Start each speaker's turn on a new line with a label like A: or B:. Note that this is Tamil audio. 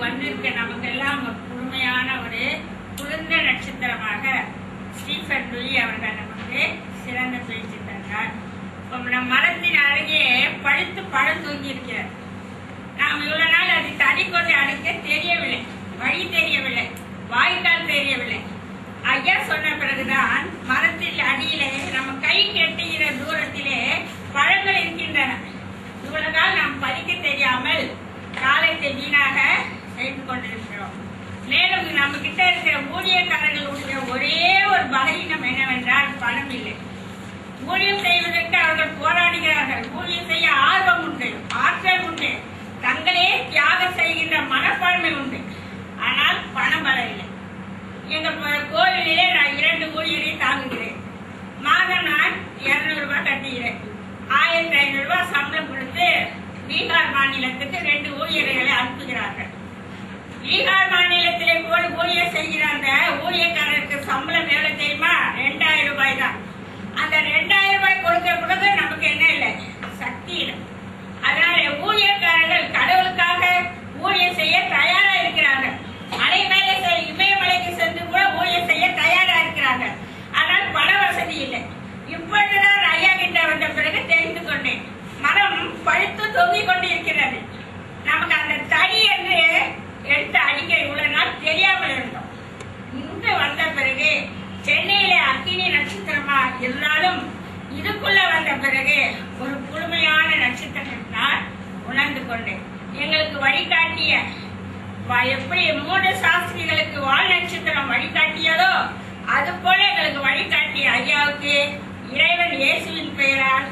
A: வந்திருக்க நமக்கெல்லாம் ஒரு புதுமையான ஒரு குளிர்ந்த நட்சத்திரமாக ஸ்டீஃபன் லூயி அவர்கள் நமக்கு சிறந்த பேச்சு தந்தார். நம் மரத்தின் அருகே பழுத்து பழம் தூங்கி இருக்கிறார். நாம் இவ்வளவு நாள் அதை தடி கொண்டு அடைக்க தெரியவில்லை, வழி தெரியவில்லை, வாய்க்கால் தெரியவில்லை. ஐயா சொன்ன பிறகுதான் மரத்தில் அடியிலே நம்ம கை கெட்டுகிற தூரத்திலே பழங்கள் இருக்கின்றன. இவ்வளவு நாள் நாம் பறிக்க தெரியாமல் காலத்தை வீணாக செய்து கொண்டிருக்கிறோம். மேலும் நம்ம கிட்ட இருக்கிற ஊழியக்காரர்களுடைய ஒரே ஒரு பலவீனம் என்னவென்றால் பணம் இல்லை. ஊழியம் செய்வதற்கு அவர்கள் போராடுகிறார்கள். ஊழியம் செய்ய ஆர்வம் உண்டு, ஆற்றல் உண்டு, தங்களே தியாகம் செய்கின்ற மனப்பான்மை உண்டு. ஆனால் பணம் பலம் இல்லை. எங்க கோவிலிலே நான் 2 ஊழியரை தாங்குகிறேன். மாதம் நான் 200 ரூபாய் கட்டுகிறேன். 1500 ரூபாய் சம்பளம் கொடுத்து பீகார் மாநிலத்துக்கு 2 ஊழியர்களை அனுப்புகிறார்கள். பீகார் மாநிலத்திலே போய் ஊழியர் செய்கிற அந்த ஊழியக்காரருக்கு சம்பளம் எவ்வளவு தெரியுமா? 2000 ரூபாய் தான். அந்த 2000 ரூபாய் கொடுக்க பிறகு நமக்கு என்ன இல்லை, சக்தி இல்லை. அதனால ஊழியக்காரர்கள் கடவுளுக்காக ஊழியர் செய்ய தயாரா இருக்கிறார்கள். மலை மேலே இமயமலைக்கு சென்று கூட ஊழியர் செய்ய தயாரா இருக்கிறார்கள். ஆனால் பண வசதி இல்லை. இப்பொழுதுதான் ஐயா கிட்ட வந்த பிறகு தெரிந்து கொண்டேன், மரம் பழுத்து தொங்கிக் கொண்டிருக்கிறது. நமக்கு அந்த தடி என்று எடுத்து அடிக்க இவ்வளவு நாள் தெரியாமல் இருந்தோம். இங்கு வந்த பிறகு சென்னையில அக்கினி நட்சத்திரமா இருந்தாலும் இதுக்குள்ள வந்த பிறகு ஒரு புதுமையான நட்சத்திரம் நான் உணர்ந்து கொண்டேன். எங்களுக்கு வழிகாட்டிய எப்படி 3 சாஸ்திரிகளுக்கு வால் நட்சத்திரம் வழிகாட்டியதோ அது போல எங்களுக்கு வழிகாட்டிய ஐயாவுக்கு இறைவன் இயேசுவின் பெயரால்